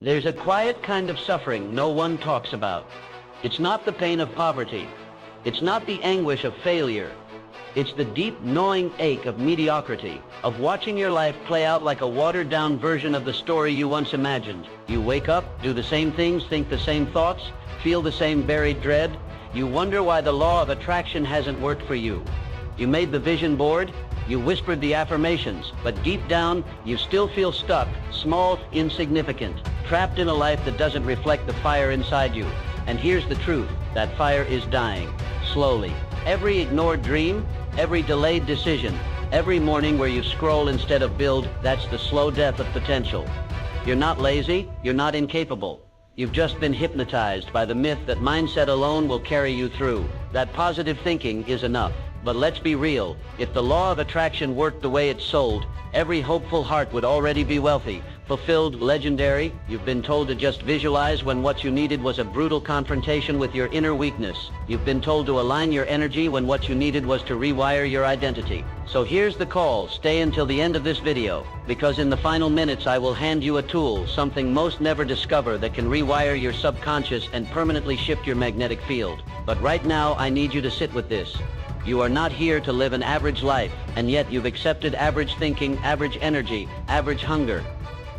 There's a quiet kind of suffering no one talks about. It's not the pain of poverty. It's not the anguish of failure. It's the deep, gnawing ache of mediocrity, of watching your life play out like a watered-down version of the story you once imagined. You wake up, do the same things, think the same thoughts, feel the same buried dread. You wonder why the law of attraction hasn't worked for you. You made the vision board, you whispered the affirmations, but deep down, you still feel stuck, small, insignificant, trapped in a life that doesn't reflect the fire inside you. And here's the truth, that fire is dying, slowly. Every ignored dream, every delayed decision, every morning where you scroll instead of build, that's the slow death of potential. You're not lazy, you're not incapable. You've just been hypnotized by the myth that mindset alone will carry you through, that positive thinking is enough. But let's be real, if the law of attraction worked the way it's sold, every hopeful heart would already be wealthy, fulfilled, legendary. You've been told to just visualize when what you needed was a brutal confrontation with your inner weakness. You've been told to align your energy when what you needed was to rewire your identity. So here's the call, stay until the end of this video, because in the final minutes I will hand you a tool, something most never discover, that can rewire your subconscious and permanently shift your magnetic field. But right now I need you to sit with this. You are not here to live an average life, and yet you've accepted average thinking, average energy, average hunger.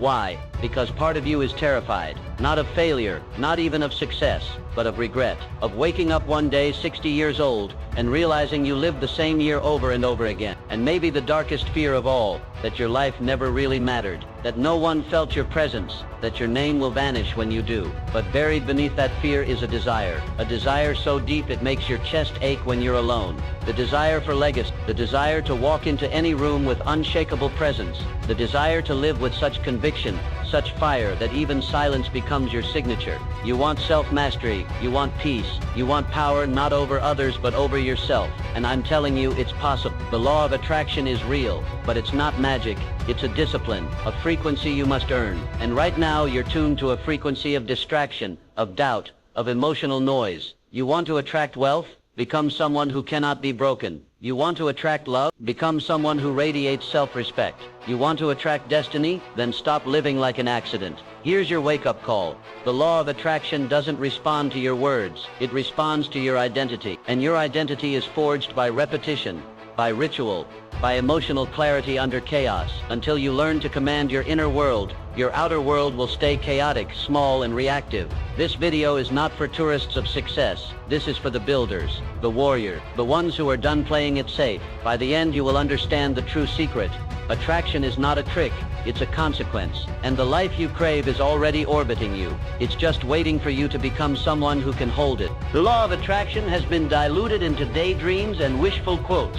Why? Because part of you is terrified, not of failure, not even of success, but of regret, of waking up one day 60 years old and realizing you lived the same year over and over again. And maybe the darkest fear of all, that your life never really mattered, that no one felt your presence, that your name will vanish when you do. But buried beneath that fear is a desire so deep it makes your chest ache when you're alone. The desire for legacy, the desire to walk into any room with unshakable presence, the desire to live with such conviction, such fire that even silence becomes your signature. You want self-mastery, you want peace, you want power not over others but over yourself. And I'm telling you, it's possible. The law of attraction is real, but it's not magic. It's a discipline, a frequency you must earn. And right now you're tuned to a frequency of distraction, of doubt, of emotional noise. You want to attract wealth? Become someone who cannot be broken. You want to attract love? Become someone who radiates self-respect. You want to attract destiny? Then stop living like an accident. Here's your wake-up call. The law of attraction doesn't respond to your words. It responds to your identity. And your identity is forged by repetition, by ritual, by emotional clarity under chaos. Until you learn to command your inner world, your outer world will stay chaotic, small, and reactive. This video is not for tourists of success. This is for the builders, the warrior, the ones who are done playing it safe. By the end, you will understand the true secret. Attraction is not a trick, it's a consequence. And the life you crave is already orbiting you. It's just waiting for you to become someone who can hold it. The law of attraction has been diluted into daydreams and wishful quotes.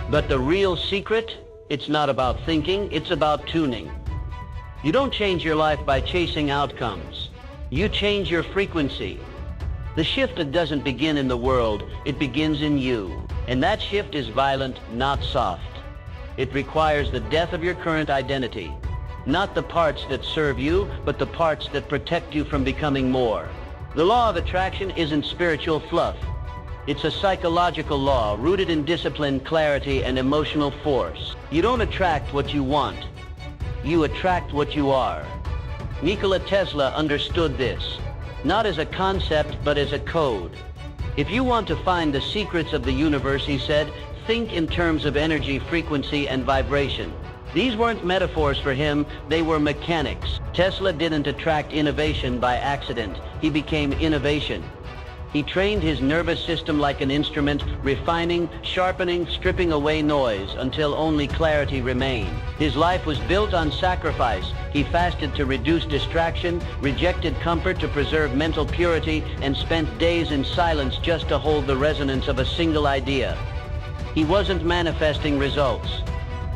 But the real secret, it's not about thinking, it's about tuning. You don't change your life by chasing outcomes. You change your frequency. The shift doesn't begin in the world, it begins in you. And that shift is violent, not soft. It requires the death of your current identity. Not the parts that serve you, but the parts that protect you from becoming more. The law of attraction isn't spiritual fluff. It's a psychological law rooted in discipline, clarity, and emotional force. You don't attract what you want. You attract what you are. Nikola Tesla understood this, not as a concept, but as a code. If you want to find the secrets of the universe, he said, think in terms of energy, frequency, and vibration. These weren't metaphors for him, they were mechanics. Tesla didn't attract innovation by accident. He became innovation. He trained his nervous system like an instrument, refining, sharpening, stripping away noise until only clarity remained. His life was built on sacrifice. He fasted to reduce distraction, rejected comfort to preserve mental purity, and spent days in silence just to hold the resonance of a single idea. He wasn't manifesting results.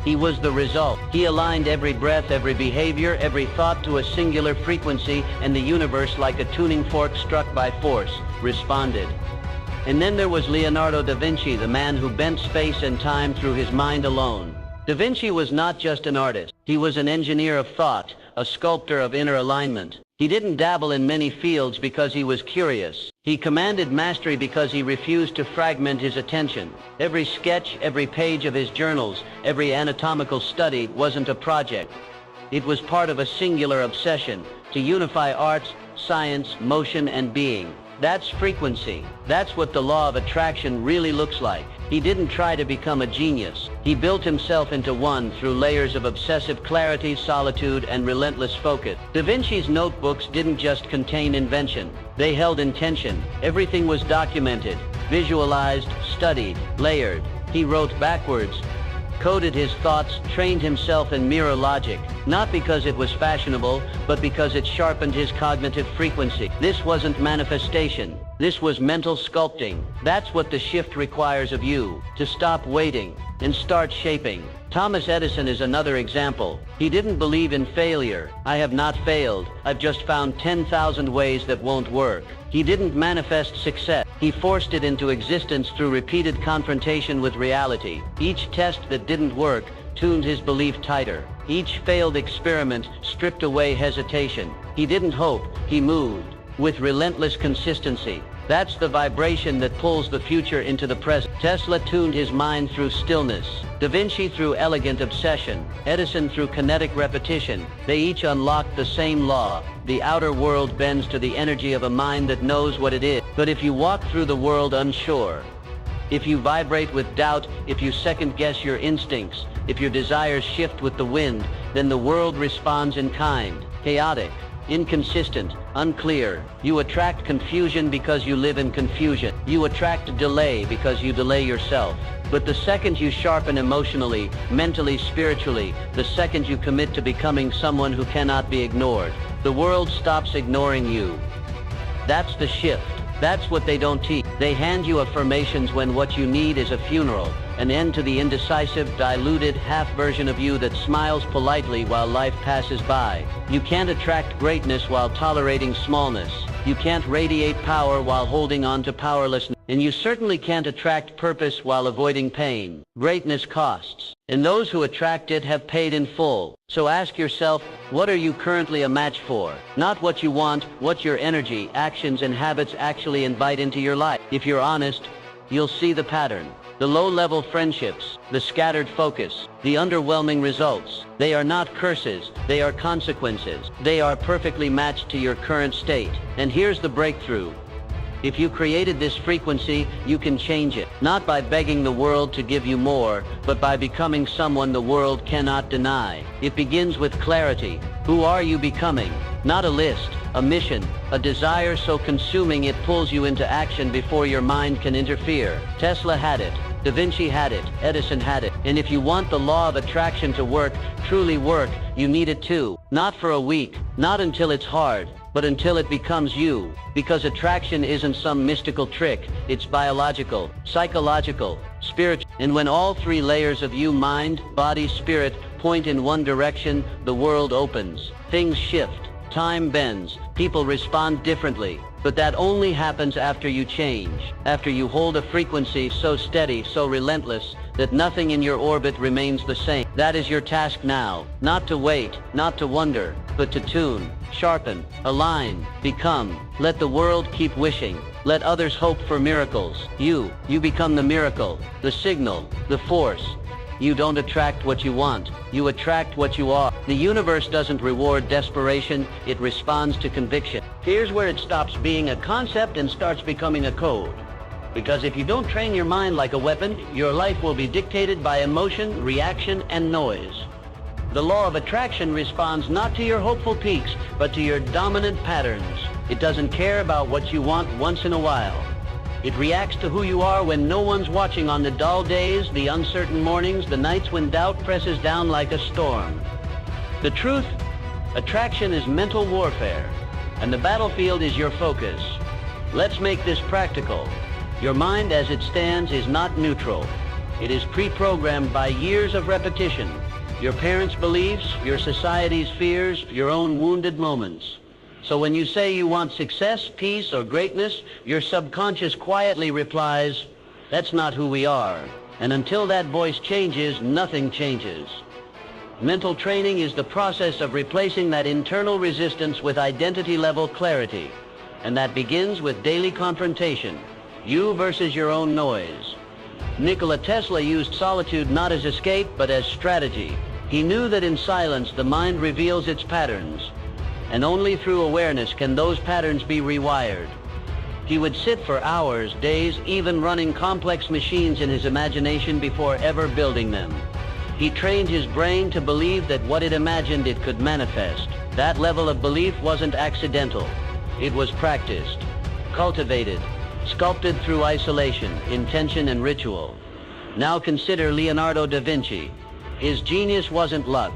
He was the result. He aligned every breath, every behavior, every thought to a singular frequency, and the universe, like a tuning fork struck by force, responded. And then there was Leonardo da Vinci, the man who bent space and time through his mind alone. Da Vinci was not just an artist. He was an engineer of thought, a sculptor of inner alignment. He didn't dabble in many fields because he was curious. He commanded mastery because he refused to fragment his attention. Every sketch, every page of his journals, every anatomical study wasn't a project. It was part of a singular obsession, to unify arts, science, motion, and being. That's frequency. That's what the law of attraction really looks like. He didn't try to become a genius. He built himself into one through layers of obsessive clarity, solitude, and relentless focus. Da Vinci's notebooks didn't just contain invention. They held intention. Everything was documented, visualized, studied, layered. He wrote backwards, coded his thoughts, trained himself in mirror logic, not because it was fashionable, but because it sharpened his cognitive frequency. This wasn't manifestation. This was mental sculpting. That's what the shift requires of you, to stop waiting and start shaping. Thomas Edison is another example. He didn't believe in failure. I have not failed. I've just found 10,000 ways that won't work. He didn't manifest success. He forced it into existence through repeated confrontation with reality. Each test that didn't work tuned his belief tighter. Each failed experiment stripped away hesitation. He didn't hope, he moved with relentless consistency. That's the vibration that pulls the future into the present. Tesla tuned his mind through stillness. Da Vinci through elegant obsession. Edison through kinetic repetition. They each unlocked the same law. The outer world bends to the energy of a mind that knows what it is. But if you walk through the world unsure, if you vibrate with doubt, if you second-guess your instincts, if your desires shift with the wind, then the world responds in kind, chaotic, inconsistent, unclear. You attract confusion because you live in confusion. You attract delay because you delay yourself. But the second you sharpen emotionally, mentally, spiritually, the second you commit to becoming someone who cannot be ignored, the world stops ignoring you. That's the shift. That's what they don't teach. They hand you affirmations when what you need is a funeral, an end to the indecisive, diluted half version of you that smiles politely while life passes by. You can't attract greatness while tolerating smallness. You can't radiate power while holding on to powerlessness. And you certainly can't attract purpose while avoiding pain. Greatness costs, and those who attract it have paid in full. So ask yourself, what are you currently a match for? Not what you want, what your energy, actions, and habits actually invite into your life. If you're honest, you'll see the pattern. The low-level friendships, the scattered focus, the underwhelming results. They are not curses, they are consequences. They are perfectly matched to your current state. And here's the breakthrough. If you created this frequency, you can change it. Not by begging the world to give you more, but by becoming someone the world cannot deny. It begins with clarity. Who are you becoming? Not a list, a mission, a desire so consuming it pulls you into action before your mind can interfere. Tesla had it. Da Vinci had it. Edison had it. And if you want the law of attraction to work, truly work, you need it too. Not for a week, not until it's hard, but until it becomes you. Because attraction isn't some mystical trick. It's biological, psychological, spiritual. And when all three layers of you, mind, body, spirit, point in one direction, the world opens. Things shift. Time bends. People respond differently. But that only happens after you change. After you hold a frequency so steady, so relentless, that nothing in your orbit remains the same. That is your task now. Not to wait, not to wonder, but to tune, sharpen, align, become. Let the world keep wishing. Let others hope for miracles. You become the miracle, the signal, the force. You don't attract what you want. You attract what you are. The universe doesn't reward desperation. It responds to conviction. Here's where it stops being a concept and starts becoming a code. Because if you don't train your mind like a weapon, your life will be dictated by emotion, reaction, and noise. The law of attraction responds not to your hopeful peaks, but to your dominant patterns. It doesn't care about what you want once in a while. It reacts to who you are when no one's watching, on the dull days, the uncertain mornings, the nights when doubt presses down like a storm. The truth, attraction is mental warfare, and the battlefield is your focus. Let's make this practical. Your mind as it stands is not neutral. It is pre-programmed by years of repetition. Your parents' beliefs, your society's fears, your own wounded moments. So when you say you want success, peace, or greatness, your subconscious quietly replies, "That's not who we are." And until that voice changes, nothing changes. Mental training is the process of replacing that internal resistance with identity-level clarity. And that begins with daily confrontation. You versus your own noise. Nikola Tesla used solitude not as escape, but as strategy. He knew that in silence, the mind reveals its patterns. and only through awareness can those patterns be rewired. He would sit for hours, days, even running complex machines in his imagination before ever building them. He trained his brain to believe that what it imagined it could manifest. That level of belief wasn't accidental. It was practiced, cultivated, sculpted through isolation, intention, and ritual. Now consider Leonardo da Vinci. His genius wasn't luck.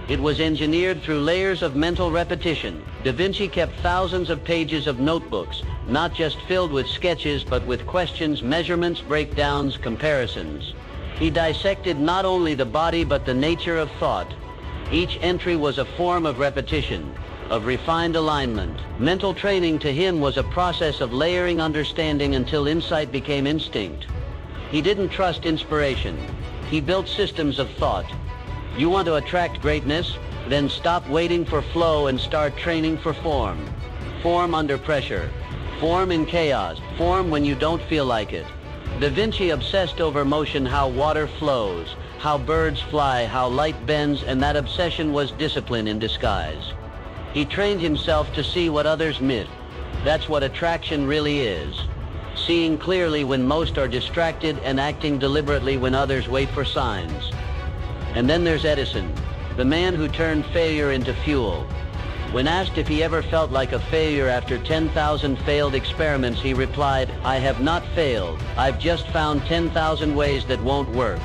It was engineered through layers of mental repetition. Da Vinci kept thousands of pages of notebooks, not just filled with sketches, but with questions, measurements, breakdowns, comparisons. He dissected not only the body, but the nature of thought. Each entry was a form of repetition, of refined alignment. Mental training to him was a process of layering understanding until insight became instinct. He didn't trust inspiration. He built systems of thought. You want to attract greatness? Then stop waiting for flow and start training for form. Form under pressure. Form in chaos. Form when you don't feel like it. Da Vinci obsessed over motion, how water flows, how birds fly, how light bends, and that obsession was discipline in disguise. He trained himself to see what others miss. That's what attraction really is. Seeing clearly when most are distracted and acting deliberately when others wait for signs. And then there's Edison, the man who turned failure into fuel. When asked if he ever felt like a failure after 10,000 failed experiments, he replied, "I have not failed. I've just found 10,000 ways that won't work."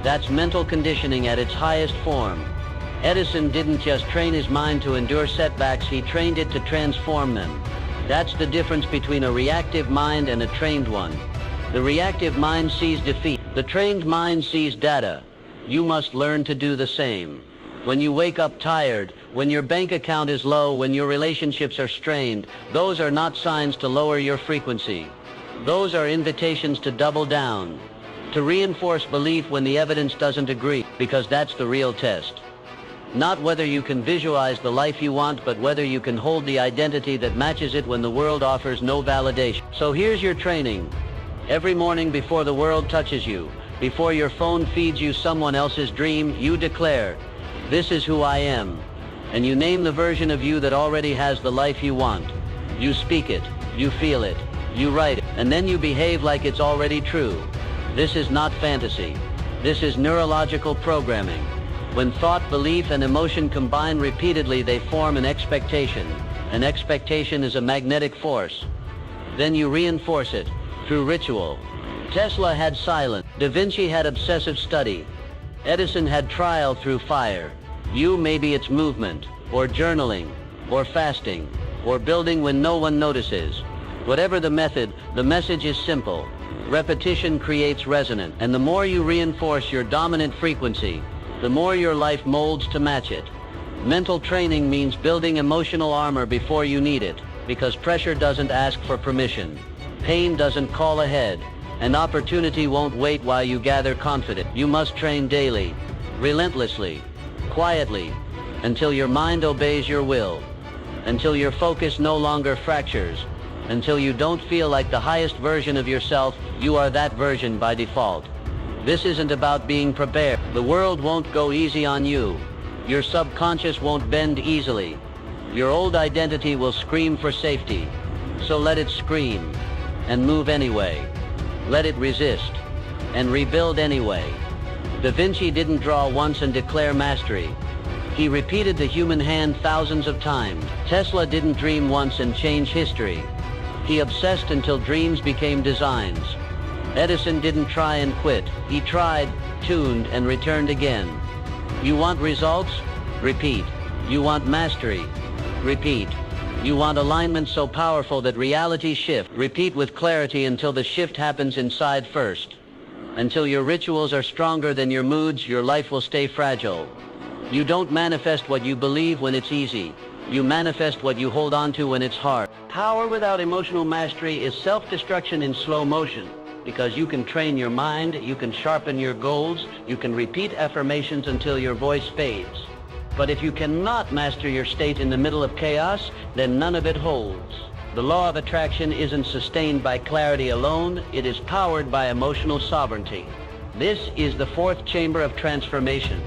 That's mental conditioning at its highest form. Edison didn't just train his mind to endure setbacks, he trained it to transform them. That's the difference between a reactive mind and a trained one. The reactive mind sees defeat. The trained mind sees data. You must learn to do the same. When you wake up tired, when your bank account is low, when your relationships are strained, those are not signs to lower your frequency. Those are invitations to double down, to reinforce belief when the evidence doesn't agree, because that's the real test. Not whether you can visualize the life you want, but whether you can hold the identity that matches it when the world offers no validation. So here's your training. Every morning before the world touches you, before your phone feeds you someone else's dream, you declare, "This is who I am." And you name the version of you that already has the life you want. You speak it, you feel it, you write it, and then you behave like it's already true. This is not fantasy. This is neurological programming. When thought, belief, and emotion combine repeatedly, they form an expectation. An expectation is a magnetic force. Then you reinforce it through ritual. Tesla had silence. Da Vinci had obsessive study. Edison had trial through fire. You, maybe it's movement, or journaling, or fasting, or building when no one notices. Whatever the method, the message is simple. Repetition creates resonance, and the more you reinforce your dominant frequency, the more your life molds to match it. Mental training means building emotional armor before you need it, because pressure doesn't ask for permission. Pain doesn't call ahead, and opportunity won't wait while you gather confidence. You must train daily, relentlessly, quietly, until your mind obeys your will, until your focus no longer fractures, until you don't feel like the highest version of yourself, you are that version by default. This isn't about being prepared. The world won't go easy on you. Your subconscious won't bend easily. Your old identity will scream for safety. So let it scream, and move anyway. Let it resist, and rebuild anyway. Da Vinci didn't draw once and declare mastery. He repeated the human hand thousands of times. Tesla didn't dream once and change history. He obsessed until dreams became designs. Edison didn't try and quit. He tried, tuned, and returned again. You want results? Repeat. You want mastery? Repeat. You want alignment so powerful that reality shifts? Repeat with clarity until the shift happens inside first. Until your rituals are stronger than your moods, your life will stay fragile. You don't manifest what you believe when it's easy. You manifest what you hold on to when it's hard. Power without emotional mastery is self-destruction in slow motion. Because you can train your mind, you can sharpen your goals, you can repeat affirmations until your voice fades. But if you cannot master your state in the middle of chaos, then none of it holds. The law of attraction isn't sustained by clarity alone, it is powered by emotional sovereignty. This is the fourth chamber of transformation,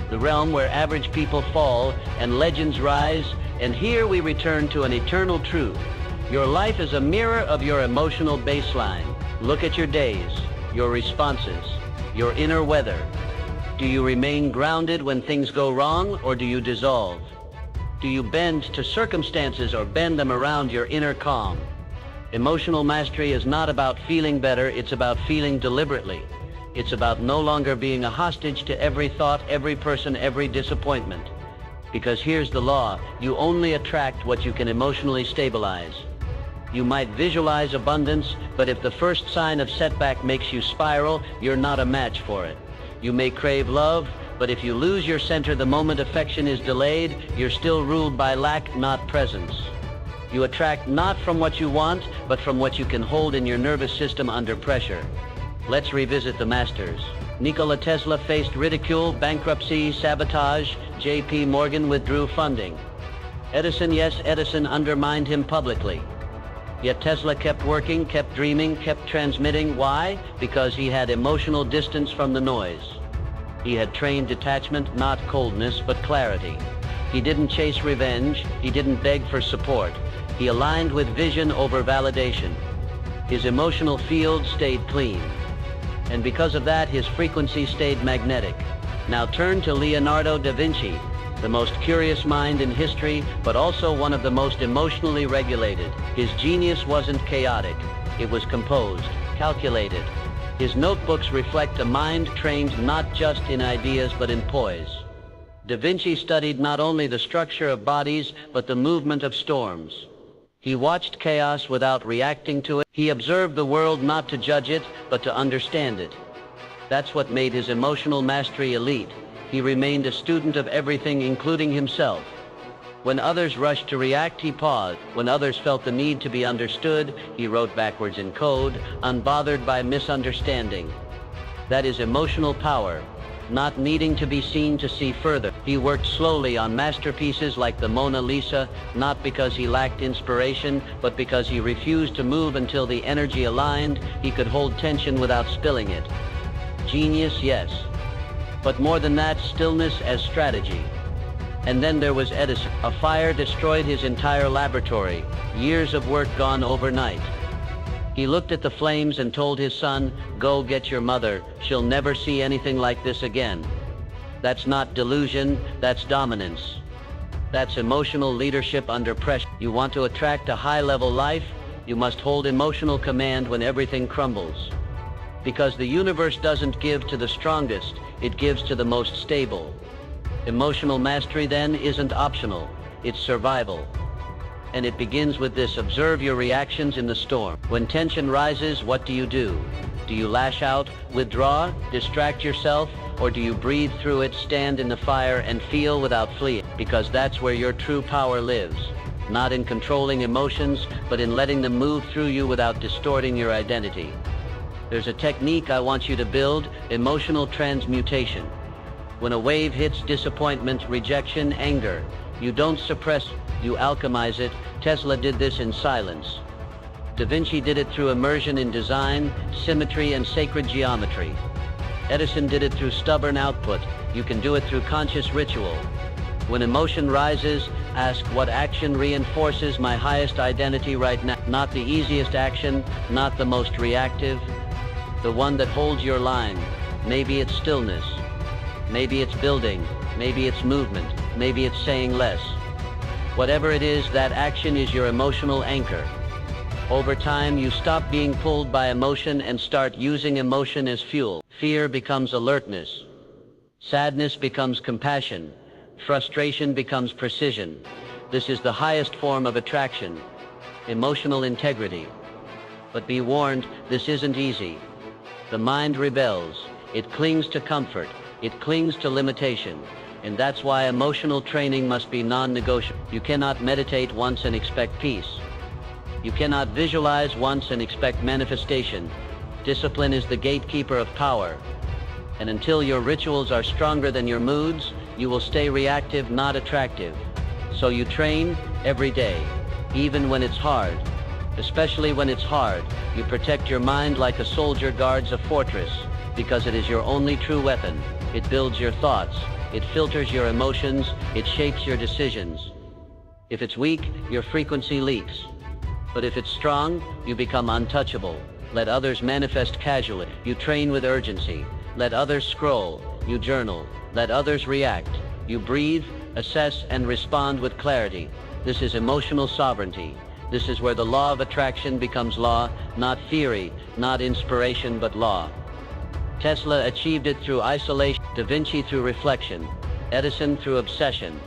the realm where average people fall and legends rise, And here we return to an eternal truth. Your life is a mirror of your emotional baseline. Look at your days, your responses, your inner weather. Do you remain grounded when things go wrong, or do you dissolve? Do you bend to circumstances or bend them around your inner calm? Emotional mastery is not about feeling better, it's about feeling deliberately. It's about no longer being a hostage to every thought, every person, every disappointment. Because here's the law, you only attract what you can emotionally stabilize. You might visualize abundance, but if the first sign of setback makes you spiral, you're not a match for it. You may crave love, but if you lose your center the moment affection is delayed, you're still ruled by lack, not presence. You attract not from what you want, but from what you can hold in your nervous system under pressure. Let's revisit the masters. Nikola Tesla faced ridicule, bankruptcy, sabotage. J.P. Morgan withdrew funding. Edison undermined him publicly. Yet Tesla kept working, kept dreaming, kept transmitting. Why? Because he had emotional distance from the noise. He had trained detachment, not coldness, but clarity. He didn't chase revenge. He didn't beg for support. He aligned with vision over validation. His emotional field stayed clean. And because of that, his frequency stayed magnetic. Now turn to Leonardo da Vinci, the most curious mind in history, but also one of the most emotionally regulated. His genius wasn't chaotic. It was composed, calculated. His notebooks reflect a mind trained not just in ideas, but in poise. Da Vinci studied not only the structure of bodies, but the movement of storms. He watched chaos without reacting to it. He observed the world not to judge it, but to understand it. That's what made his emotional mastery elite. He remained a student of everything, including himself. When others rushed to react, he paused. When others felt the need to be understood, he wrote backwards in code, unbothered by misunderstanding. That is emotional power, not needing to be seen to see further. He worked slowly on masterpieces like the Mona Lisa, not because he lacked inspiration, but because he refused to move until the energy aligned. He could hold tension without spilling it. Genius, yes. But more than that, stillness as strategy. And then there was Edison. A fire destroyed his entire laboratory, years of work gone overnight. He looked at the flames and told his son, "Go get your mother. She'll never see anything like this again." That's not delusion, that's dominance. That's emotional leadership under pressure. You want to attract a high-level life, you must hold emotional command when everything crumbles. Because the universe doesn't give to the strongest, it gives to the most stable. Emotional mastery then isn't optional, it's survival. And it begins with this: observe your reactions in the storm. When tension rises, what do? Do you lash out, withdraw, distract yourself, or do you breathe through it, stand in the fire, and feel without fleeing? Because that's where your true power lives. Not in controlling emotions, but in letting them move through you without distorting your identity. There's a technique I want you to build: emotional transmutation. When a wave hits disappointment, rejection, anger, you don't suppress, you alchemize it. Tesla did this in silence. Da Vinci did it through immersion in design, symmetry, and sacred geometry. Edison did it through stubborn output. You can do it through conscious ritual. When emotion rises, ask, what action reinforces my highest identity right now? Not the easiest action, not the most reactive, the one that holds your line. Maybe it's stillness. Maybe it's building. Maybe it's movement. Maybe it's saying less. Whatever it is, that action is your emotional anchor. Over time, you stop being pulled by emotion and start using emotion as fuel. Fear becomes alertness. Sadness becomes compassion. Frustration becomes precision. This is the highest form of attraction, emotional integrity. But be warned, this isn't easy. The mind rebels. It clings to comfort. It clings to limitation. And that's why emotional training must be non-negotiable. You cannot meditate once and expect peace. You cannot visualize once and expect manifestation. Discipline is the gatekeeper of power. And until your rituals are stronger than your moods, you will stay reactive, not attractive. So you train every day, even when it's hard. Especially when it's hard, you protect your mind like a soldier guards a fortress, because it is your only true weapon. It builds your thoughts. It filters your emotions. It shapes your decisions. If it's weak, your frequency leaks. But if it's strong, you become untouchable. Let others manifest casually. You train with urgency. Let others scroll. You journal. Let others react. You breathe, assess, and respond with clarity. This is emotional sovereignty. This is where the law of attraction becomes law, not theory, not inspiration, but law. Tesla achieved it through isolation, Da Vinci through reflection, Edison through obsession.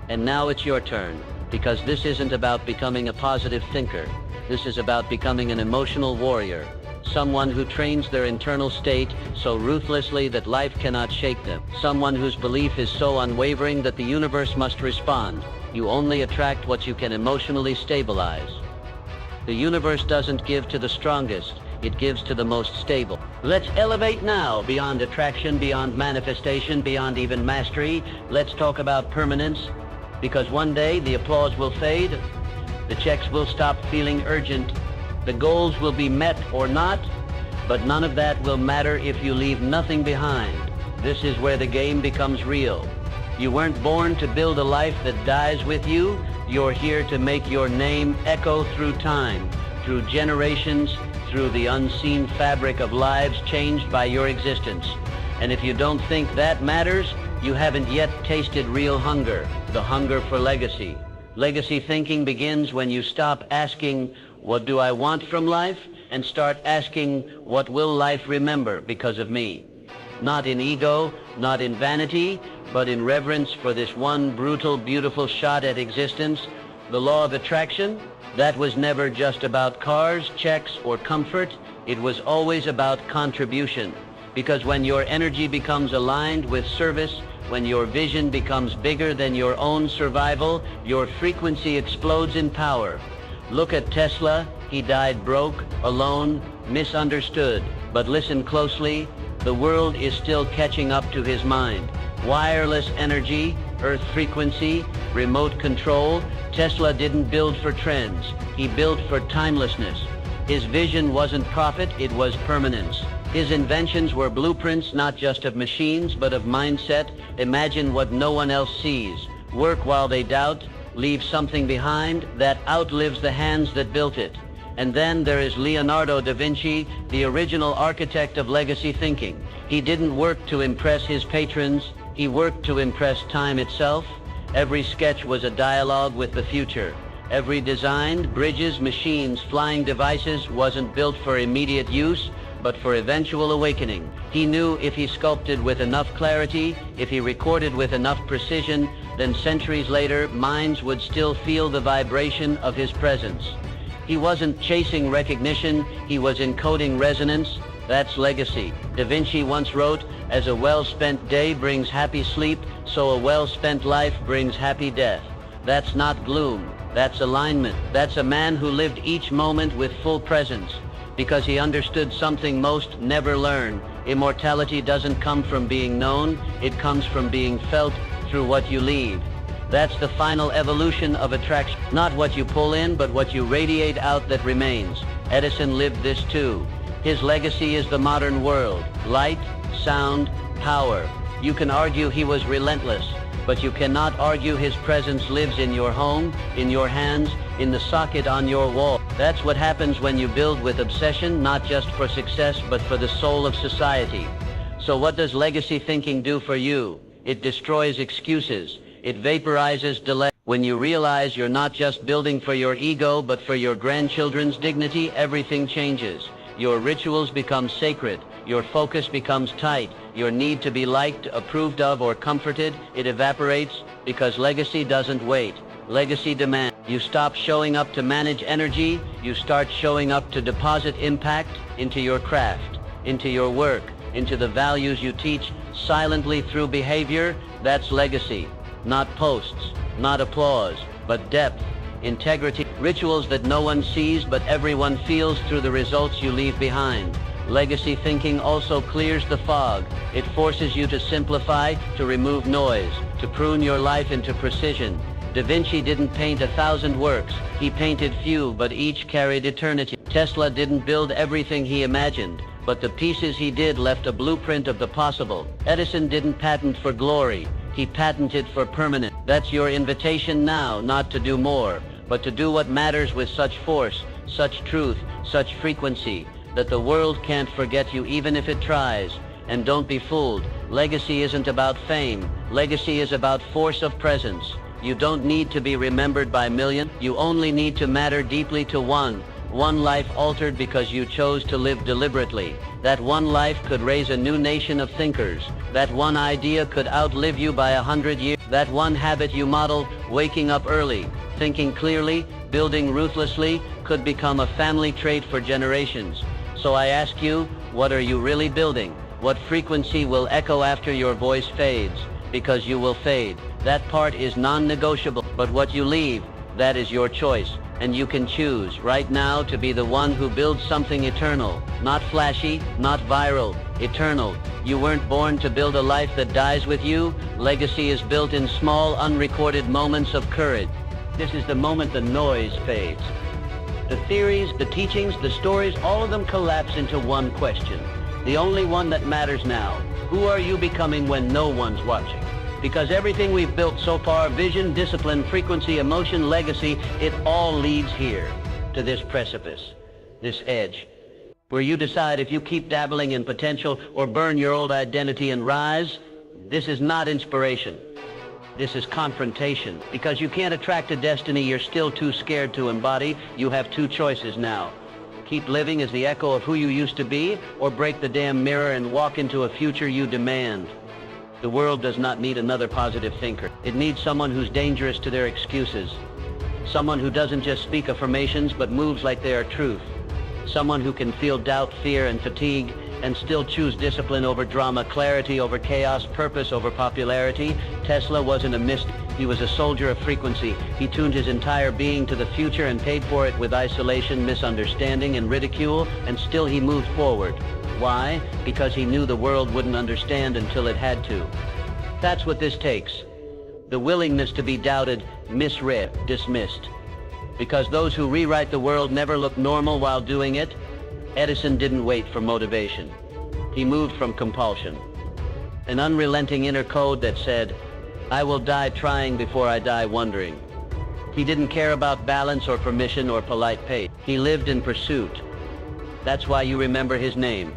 And now it's your turn, because this isn't about becoming a positive thinker. This is about becoming an emotional warrior, someone who trains their internal state so ruthlessly that life cannot shake them, someone whose belief is so unwavering that the universe must respond. You only attract what you can emotionally stabilize. The universe doesn't give to the strongest, it gives to the most stable. Let's elevate now beyond attraction, beyond manifestation, beyond even mastery. Let's talk about permanence, because one day the applause will fade, the checks will stop feeling urgent, the goals will be met or not, but none of that will matter if you leave nothing behind. This is where the game becomes real. You weren't born to build a life that dies with you. You're here to make your name echo through time, through generations, through the unseen fabric of lives changed by your existence. And if you don't think that matters, you haven't yet tasted real hunger, the hunger for legacy. Legacy thinking begins when you stop asking, what do I want from life? And start asking, what will life remember because of me? Not in ego, not in vanity, but in reverence for this one brutal, beautiful shot at existence. The law of attraction, that was never just about cars, checks, or comfort. It was always about contribution. Because when your energy becomes aligned with service, when your vision becomes bigger than your own survival, your frequency explodes in power. Look at Tesla. He died broke, alone, misunderstood. But listen closely, the world is still catching up to his mind. Wireless energy, earth frequency, remote control. Tesla didn't build for trends. He built for timelessness. His vision wasn't profit, it was permanence. His inventions were blueprints not just of machines, but of mindset. Imagine what no one else sees. Work while they doubt. Leave something behind that outlives the hands that built it. And then there is Leonardo da Vinci, the original architect of legacy thinking. He didn't work to impress his patrons. He worked to impress time itself. Every sketch was a dialogue with the future. Every design, bridges, machines, flying devices wasn't built for immediate use, but for eventual awakening. He knew if he sculpted with enough clarity, if he recorded with enough precision, then centuries later, minds would still feel the vibration of his presence. He wasn't chasing recognition, he was encoding resonance. That's legacy. Da Vinci once wrote, as a well-spent day brings happy sleep, so a well-spent life brings happy death. That's not gloom, that's alignment. That's a man who lived each moment with full presence, because he understood something most never learn. Immortality doesn't come from being known, it comes from being felt through what you leave. That's the final evolution of attraction. Not what you pull in, but what you radiate out that remains. Edison lived this too. His legacy is the modern world. Light, sound, power. You can argue he was relentless, but you cannot argue his presence lives in your home, in your hands, in the socket on your wall. That's what happens when you build with obsession, not just for success, but for the soul of society. So what does legacy thinking do for you? It destroys excuses. It vaporizes delay. When you realize you're not just building for your ego, but for your grandchildren's dignity, everything changes. Your rituals become sacred. Your focus becomes tight. Your need to be liked, approved of, or comforted, it evaporates, because legacy doesn't wait. Legacy demands. You stop showing up to manage energy. You start showing up to deposit impact into your craft, into your work, into the values you teach silently through behavior. That's legacy. Not posts, not applause, but depth, integrity, rituals that no one sees but everyone feels through the results you leave behind. Legacy thinking also clears the fog. It forces you to simplify, to remove noise, to prune your life into precision. Da Vinci didn't paint 1,000 works. He painted few, but each carried eternity. Tesla didn't build everything he imagined, but the pieces he did left a blueprint of the possible. Edison didn't patent for glory. He patented for permanent. That's your invitation now, not to do more, but to do what matters with such force, such truth, such frequency, that the world can't forget you even if it tries. And don't be fooled. Legacy isn't about fame. Legacy is about force of presence. You don't need to be remembered by millions. You only need to matter deeply to one. One life altered because you chose to live deliberately. That one life could raise a new nation of thinkers. That one idea could outlive you by 100 years. That one habit you modeled, waking up early, thinking clearly, building ruthlessly, could become a family trait for generations. So I ask you, what are you really building? What frequency will echo after your voice fades? Because you will fade. That part is non-negotiable. But what you leave, that is your choice. And you can choose right now to be the one who builds something eternal. Not flashy, not viral, eternal. You weren't born to build a life that dies with you. Legacy is built in small, unrecorded moments of courage. This is the moment the noise fades. The theories, the teachings, the stories, all of them collapse into one question. The only one that matters now. Who are you becoming when no one's watching? Because everything we've built so far, vision, discipline, frequency, emotion, legacy, it all leads here, to this precipice, this edge, where you decide if you keep dabbling in potential or burn your old identity and rise. This is not inspiration. This is confrontation. Because you can't attract a destiny you're still too scared to embody. You have two choices now. Keep living as the echo of who you used to be, or break the damn mirror and walk into a future you demand. The world does not need another positive thinker. It needs someone who's dangerous to their excuses. Someone who doesn't just speak affirmations but moves like they are truth. Someone who can feel doubt, fear, and fatigue and still choose discipline over drama, clarity over chaos, purpose over popularity. Tesla wasn't a mystic. He was a soldier of frequency. He tuned his entire being to the future and paid for it with isolation, misunderstanding, and ridicule, and still he moved forward. Why? Because he knew the world wouldn't understand until it had to. That's what this takes. The willingness to be doubted, misread, dismissed. Because those who rewrite the world never look normal while doing it. Edison didn't wait for motivation. He moved from compulsion. An unrelenting inner code that said, I will die trying before I die wondering. He didn't care about balance or permission or polite pace. He lived in pursuit. That's why you remember his name.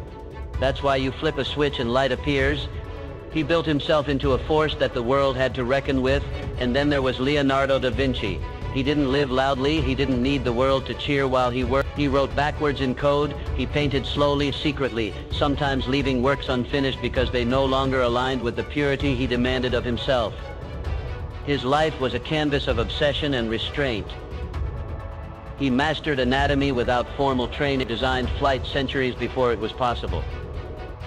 That's why you flip a switch and light appears. He built himself into a force that the world had to reckon with. And then there was Leonardo da Vinci. He didn't live loudly. He didn't need the world to cheer while he worked. He wrote backwards in code. He painted slowly, secretly, sometimes leaving works unfinished because they no longer aligned with the purity he demanded of himself. His life was a canvas of obsession and restraint. He mastered anatomy without formal training, designed flight centuries before it was possible,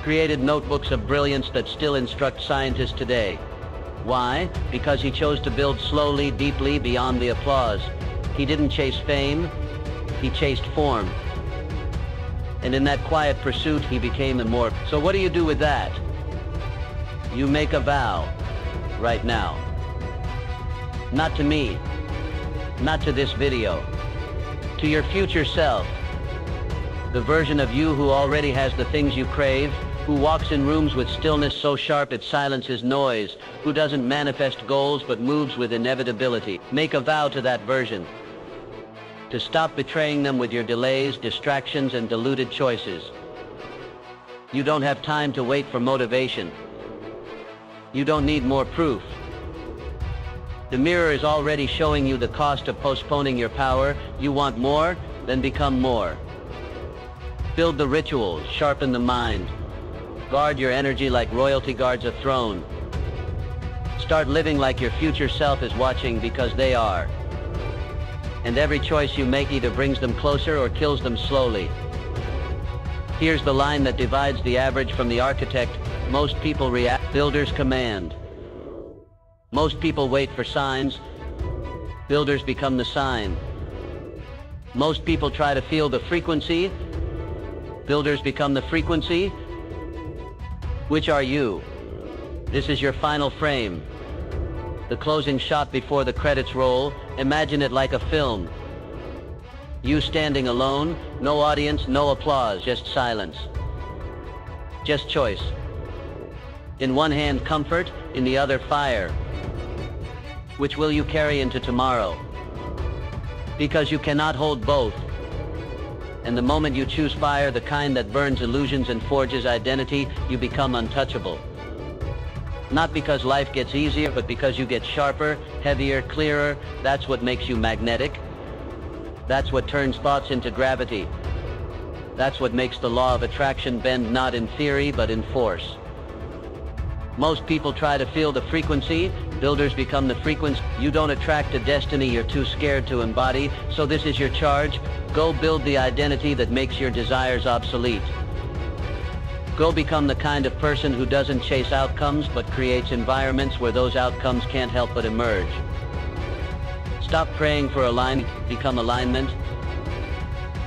created notebooks of brilliance that still instruct scientists today. Why? Because he chose to build slowly, deeply, beyond the applause. He didn't chase fame, he chased form. And in that quiet pursuit, he became immortal. So what do you do with that? You make a vow, right now. Not to me, not to this video, to your future self. The version of you who already has the things you crave, who walks in rooms with stillness so sharp it silences noise, who doesn't manifest goals but moves with inevitability. Make a vow to that version. To stop betraying them with your delays, distractions, and deluded choices. You don't have time to wait for motivation. You don't need more proof. The mirror is already showing you the cost of postponing your power. You want more? Then become more. Build the rituals, sharpen the mind. Guard your energy like royalty guards a throne. Start living like your future self is watching, because they are. And every choice you make either brings them closer or kills them slowly. Here's the line that divides the average from the architect. Most people react. Builders command. Most people wait for signs. Builders become the sign. Most people try to feel the frequency. Builders become the frequency. Which are you? This is your final frame. The closing shot before the credits roll. Imagine it like a film. You standing alone, no audience, no applause, just silence. Just choice. In one hand, comfort. in the other fire? Which will you carry into tomorrow? Because you cannot hold both. And the moment you choose fire, the kind that burns illusions and forges identity, you become untouchable. Not because life gets easier, but because you get sharper, heavier, clearer. That's what makes you magnetic. That's what turns thoughts into gravity. That's what makes the law of attraction bend not in theory, but in force. Most people try to feel the frequency. Builders become the frequency. You don't attract a destiny you're too scared to embody, so this is your charge. Go build the identity that makes your desires obsolete. Go become the kind of person who doesn't chase outcomes, but creates environments where those outcomes can't help but emerge. Stop praying for alignment, become alignment.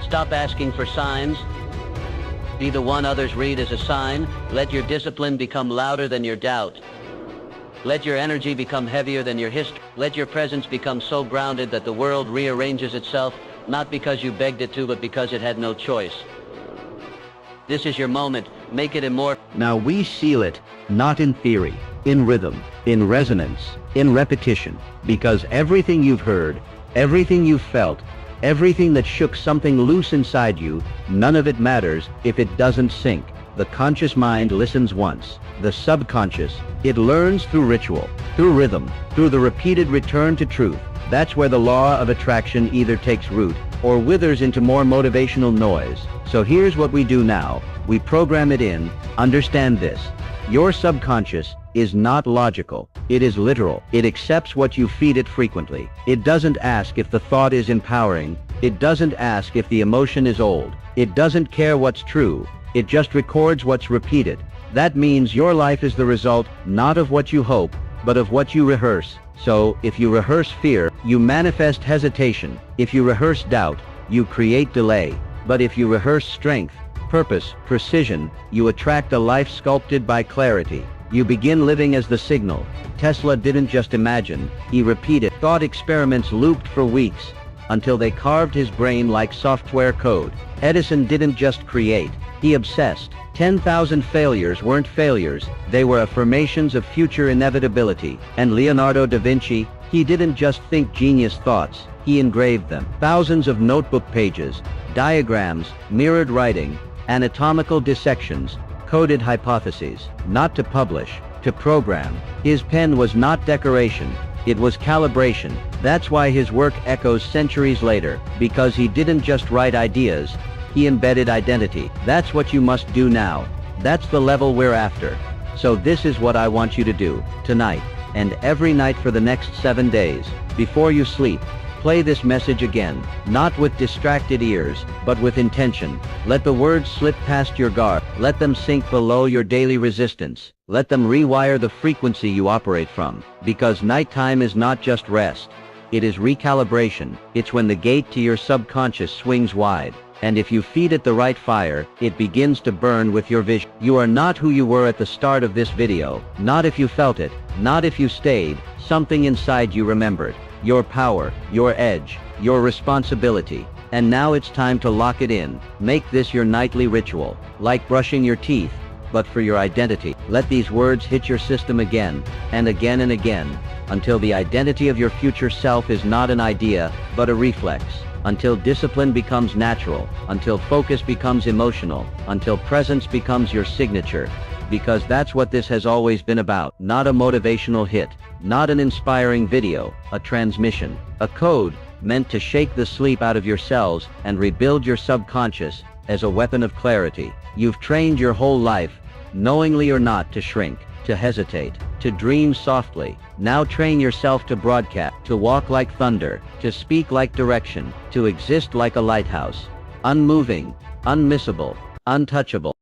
Stop asking for signs. Be the one others read as a sign. Let your discipline become louder than your doubt. Let your energy become heavier than your history. Let your presence become so grounded that the world rearranges itself, not because you begged it to, but because it had no choice. This is your moment. Make it immortal. Now we seal it, not in theory, in rhythm, in resonance, in repetition, because everything you've heard, everything you've felt, everything that shook something loose inside you, none of it matters if it doesn't sink. The conscious mind listens once. The subconscious, it learns through ritual, through rhythm, through the repeated return to truth. That's where the law of attraction either takes root or withers into more motivational noise. So here's what we do now. We program it in. Understand this. Your subconscious is not logical. It is literal. It accepts what you feed it frequently. It doesn't ask if the thought is empowering. It doesn't ask if the emotion is old. It doesn't care what's true. It just records what's repeated. That means your life is the result not of what you hope, but of what you rehearse. So, if you rehearse fear, you manifest hesitation. If you rehearse doubt, you create delay. But if you rehearse strength, purpose, precision, you attract a life sculpted by clarity. You begin living as the signal. Tesla didn't just imagine, he repeated. Thought experiments looped for weeks, until they carved his brain like software code. Edison didn't just create, he obsessed. 10,000 failures weren't failures, they were affirmations of future inevitability. And Leonardo da Vinci, he didn't just think genius thoughts, he engraved them. Thousands of notebook pages, diagrams, mirrored writing, anatomical dissections, coded hypotheses, not to publish, to program. His pen was not decoration, it was calibration. That's why his work echoes centuries later, because he didn't just write ideas, he embedded identity. That's what you must do now. That's the level we're after. So this is what I want you to do, tonight, and every night for the next 7 days. Before you sleep, play this message again, not with distracted ears, but with intention. Let the words slip past your guard. Let them sink below your daily resistance. Let them rewire the frequency you operate from. Because nighttime is not just rest. It is recalibration. It's when the gate to your subconscious swings wide. And if you feed it the right fire, it begins to burn with your vision. You are not who you were at the start of this video. Not if you felt it. Not if you stayed. Something inside you remembered. Your power, your edge, your responsibility. And now it's time to lock it in. Make this your nightly ritual, like brushing your teeth, but for your identity. Let these words hit your system again, and again and again, until the identity of your future self is not an idea, but a reflex. Until discipline becomes natural, until focus becomes emotional, until presence becomes your signature. Because that's what this has always been about. Not a motivational hit, not an inspiring video, a transmission, a code meant to shake the sleep out of your cells and rebuild your subconscious as a weapon of clarity. You've trained your whole life, knowingly or not, to shrink, to hesitate, to dream softly. Now train yourself to broadcast, to walk like thunder, to speak like direction, to exist like a lighthouse. Unmoving, unmissable, untouchable.